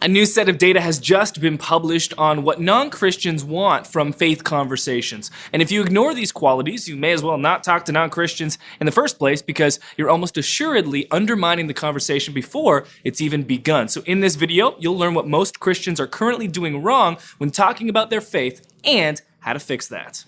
A new set of data has just been published on what non-Christians want from faith conversations. And if you ignore these qualities, you may as well not talk to non-Christians in the first place because you're almost assuredly undermining the conversation before it's even begun. So in this video, you'll learn what most Christians are currently doing wrong when talking about their faith and how to fix that.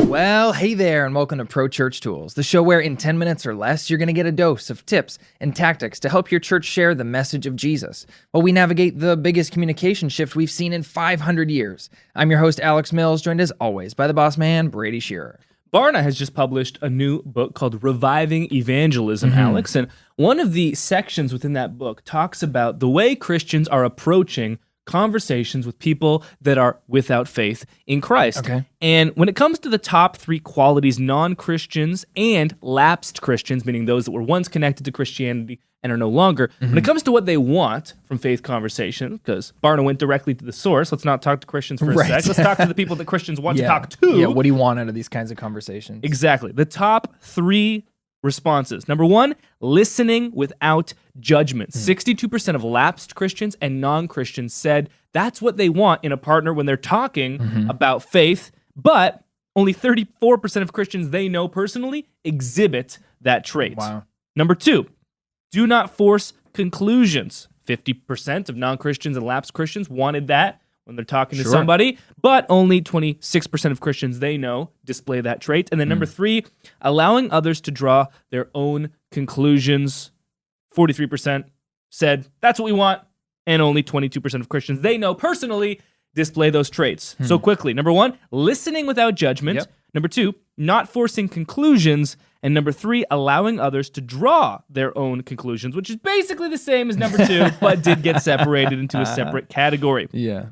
Well, hey there, and welcome to Pro Church Tools, the show where in 10 minutes or less, you're going to get a dose of tips and tactics to help your church share the message of Jesus while we navigate the biggest communication shift we've seen in 500 years. I'm your host, Alex Mills, joined as always by the boss man, Brady Shearer. Barna has just published a new book called Reviving Evangelism, Alex, and one of the sections within that book talks about the way Christians are approaching conversations with people that are without faith in Christ. Okay. And when it comes to the top three qualities non-Christians and lapsed Christians, meaning those that were once connected to Christianity and are no longer, when it comes to what they want from faith conversation, because Barna went directly to the source, let's not talk to Christians for a sec, let's talk to the people that Christians want to talk to. Yeah, what do you want out of these kinds of conversations? Exactly. The top three responses. Number one, listening without judgment. 62% of lapsed Christians and non-Christians said that's what they want in a partner when they're talking about faith, but only 34% of Christians they know personally exhibit that trait. Wow. Number two, do not force conclusions. 50% of non-Christians and lapsed Christians wanted that when they're talking to somebody, but only 26% of Christians they know display that trait. And then number three, allowing others to draw their own conclusions. 43% said that's what we want, and only 22% of Christians they know personally display those traits. So quickly, number one, listening without judgment. Yep. Number two, not forcing conclusions. And number three, allowing others to draw their own conclusions, which is basically the same as number two, but did get separated into a separate category. Yeah.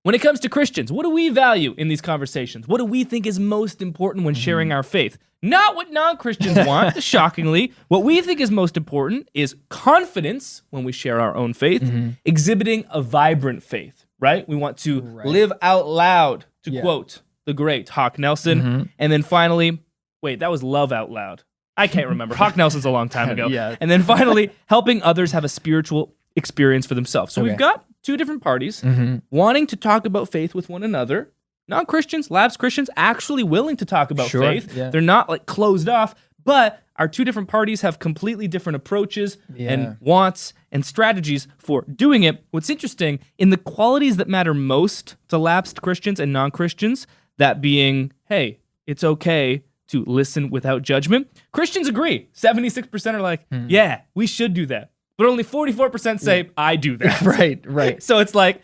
When it comes to Christians, what do we value in these conversations? What do we think is most important when sharing our faith? Not what non-Christians want, shockingly. What we think is most important is confidence when we share our own faith, exhibiting a vibrant faith, right? We want to live out loud, to quote the great Hawk Nelson. And then finally, wait, that was love out loud. I can't remember. Hawk Nelson's a long time ago. And then finally, helping others have a spiritual experience for themselves. So we've got two different parties wanting to talk about faith with one another. Non-Christians, lapsed Christians, actually willing to talk about faith. They're not like closed off, but our two different parties have completely different approaches and wants and strategies for doing it. What's interesting, in the qualities that matter most to lapsed Christians and non-Christians, that being, hey, it's okay to listen without judgment, Christians agree. 76% are like, yeah, we should do that. But only 44% say, I do that. Right. So it's like,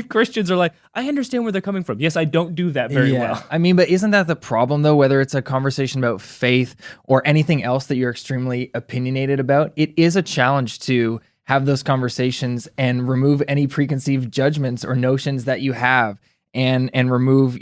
Christians are like, I understand where they're coming from. Yes, I don't do that very well. I mean, but isn't that the problem, though, whether it's a conversation about faith or anything else that you're extremely opinionated about? It is a challenge to have those conversations and remove any preconceived judgments or notions that you have and remove,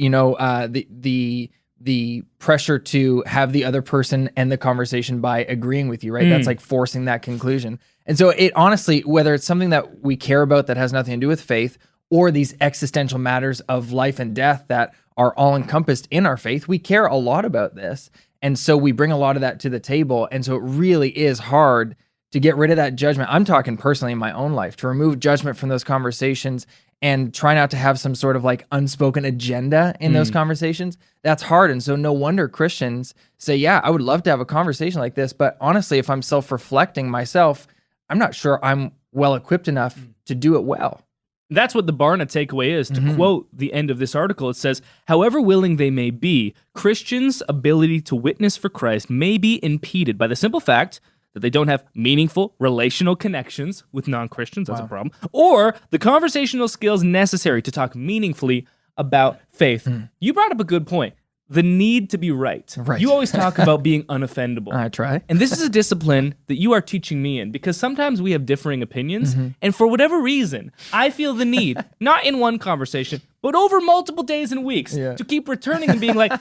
the pressure to have the other person end the conversation by agreeing with you, right? That's like forcing that conclusion. And so it honestly, whether it's something that we care about that has nothing to do with faith or these existential matters of life and death that are all encompassed in our faith, we care a lot about this. And so we bring a lot of that to the table. And so it really is hard to get rid of that judgment. I'm talking personally in my own life, to remove judgment from those conversations and try not to have some sort of like unspoken agenda in those conversations. That's hard. And so no wonder Christians say, yeah, I would love to have a conversation like this. But honestly, if I'm self-reflecting myself, I'm not sure I'm well equipped enough to do it well. That's what the Barna takeaway is. To quote the end of this article, it says, however willing they may be, Christians' ability to witness for Christ may be impeded by the simple fact that they don't have meaningful relational connections with non-Christians, that's a problem, or the conversational skills necessary to talk meaningfully about faith. You brought up a good point. The need to be right. You always talk about being unoffendable. I try. And this is a discipline that you are teaching me in, because sometimes we have differing opinions, and for whatever reason, I feel the need, not in one conversation, but over multiple days and weeks, to keep returning and being like,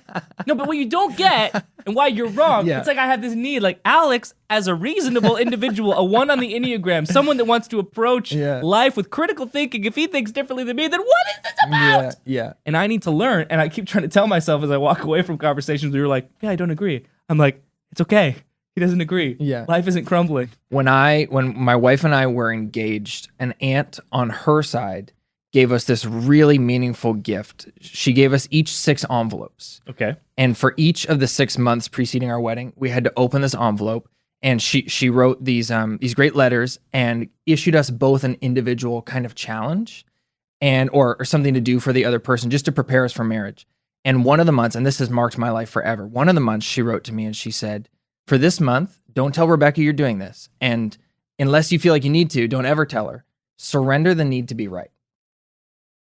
no, but what you don't get and why you're wrong, it's like I have this need, like Alex, as a reasonable individual, a 1 on the Enneagram, someone that wants to approach life with critical thinking, if he thinks differently than me, then what is this about? And I need to learn, and I keep trying to tell myself as I walk away from conversations where you're like, yeah, I don't agree. I'm like, it's okay. He doesn't agree. Yeah. Life isn't crumbling. When my wife and I were engaged, an aunt on her side gave us this really meaningful gift. She gave us each 6 envelopes. Okay. And for each of the 6 months preceding our wedding, we had to open this envelope, and she wrote these great letters and issued us both an individual kind of challenge and or something to do for the other person just to prepare us for marriage. And one of the months, and this has marked my life forever, one of the months she wrote to me and she said, for this month, don't tell Rebecca you're doing this. And unless you feel like you need to, don't ever tell her. Surrender the need to be right.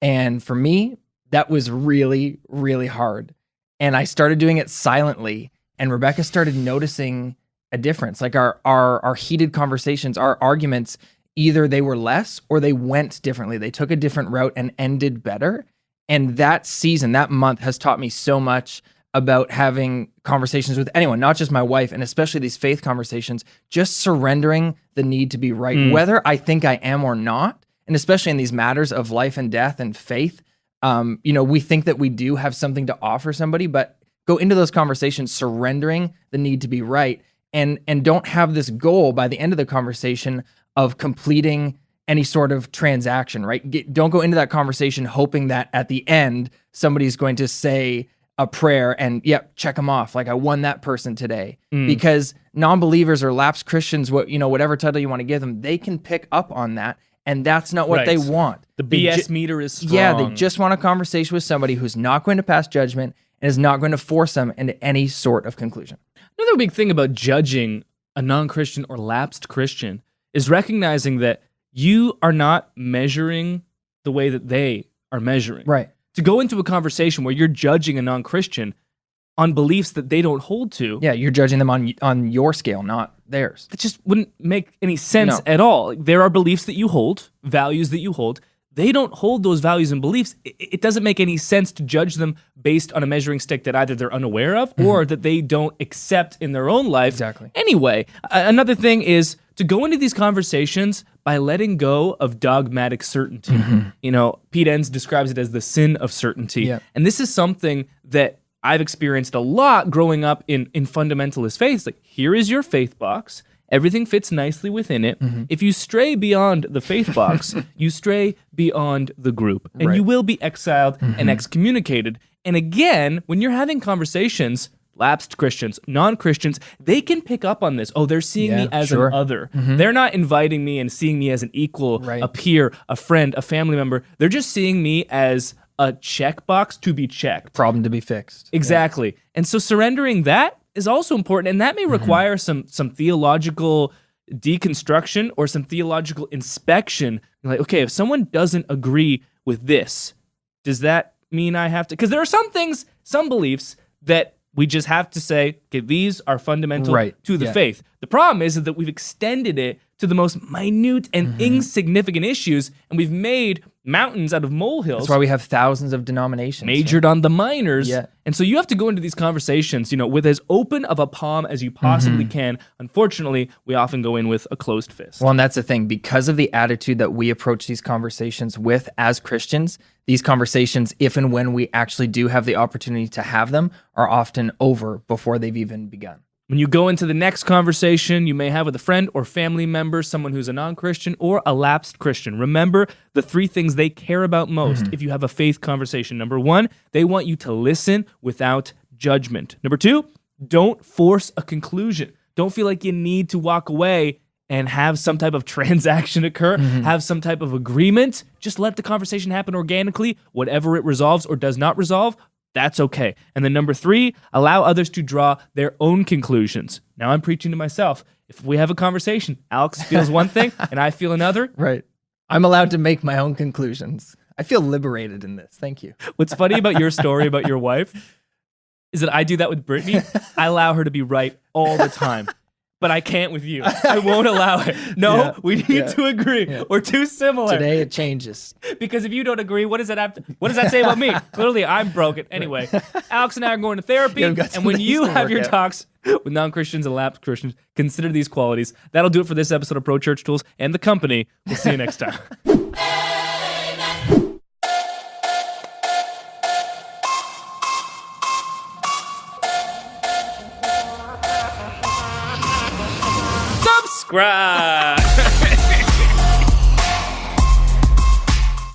And for me, that was really, really hard. And I started doing it silently. And Rebecca started noticing a difference. Like our heated conversations, our arguments, either they were less or they went differently. They took a different route and ended better. And that season, that month has taught me so much about having conversations with anyone, not just my wife, and especially these faith conversations, just surrendering the need to be right, whether I think I am or not. And especially in these matters of life and death and faith, we think that we do have something to offer somebody, but go into those conversations surrendering the need to be right, and don't have this goal by the end of the conversation of completing any sort of transaction, right? Don't go into that conversation hoping that at the end somebody's going to say a prayer and check them off. Like I won that person today. Because non-believers or lapsed Christians, whatever title you want to give them, they can pick up on that. And that's not what they want. The BS meter is strong. Yeah, they just want a conversation with somebody who's not going to pass judgment and is not going to force them into any sort of conclusion. Another big thing about judging a non-Christian or lapsed Christian is recognizing that you are not measuring the way that they are measuring. Right. To go into a conversation where you're judging a non-Christian on beliefs that they don't hold to. Yeah, you're judging them on your scale, not theirs. That just wouldn't make any sense at all. There are beliefs that you hold, values that you hold. They don't hold those values and beliefs. It doesn't make any sense to judge them based on a measuring stick that either they're unaware of or that they don't accept in their own life. Exactly. Anyway, another thing is to go into these conversations by letting go of dogmatic certainty. Pete Enns describes it as the sin of certainty. Yeah. And this is something that I've experienced a lot growing up in fundamentalist faiths. Like, here is your faith box. Everything fits nicely within it. If you stray beyond the faith box, you stray beyond the group, and you will be exiled and excommunicated. And again, when you're having conversations, lapsed Christians, non-Christians, they can pick up on this. Oh, they're seeing me as an other. They're not inviting me and seeing me as an equal, a peer, a friend, a family member. They're just seeing me as a checkbox to be checked. Problem to be fixed. Exactly. And so surrendering that is also important, and that may require some theological deconstruction or some theological inspection. Like, okay, if someone doesn't agree with this, does that mean I have to? Because there are some things, some beliefs that we just have to say, okay, these are fundamental to the faith. The problem is that we've extended it to the most minute and insignificant issues, and we've made mountains out of molehills. That's why we have thousands of denominations. Majored on the minors. Yeah. And so you have to go into these conversations, with as open of a palm as you possibly can. Unfortunately, we often go in with a closed fist. Well, and that's the thing. Because of the attitude that we approach these conversations with as Christians, these conversations, if and when we actually do have the opportunity to have them, are often over before they've even begun. When you go into the next conversation you may have with a friend or family member, someone who's a non-Christian or a lapsed Christian, remember the 3 things they care about most if you have a faith conversation. Number 1, they want you to listen without judgment. Number 2, don't force a conclusion. Don't feel like you need to walk away and have some type of transaction occur, have some type of agreement. Just let the conversation happen organically. Whatever it resolves or does not resolve, that's okay. And then number 3, allow others to draw their own conclusions. Now I'm preaching to myself. If we have a conversation, Alex feels one thing and I feel another. Right. I'm allowed to make my own conclusions. I feel liberated in this. Thank you. What's funny about your story about your wife is that I do that with Brittany. I allow her to be right all the time. But I can't with you. I won't allow it. No, we need to agree. Yeah. We're too similar. Today it changes. Because if you don't agree, what does that say about me? Clearly, I'm broken. Anyway, Alex and I are going to therapy. And when you have your talks with non-Christians and lapsed Christians, consider these qualities. That'll do it for this episode of Pro Church Tools and the company. We'll see you next time. subscribe.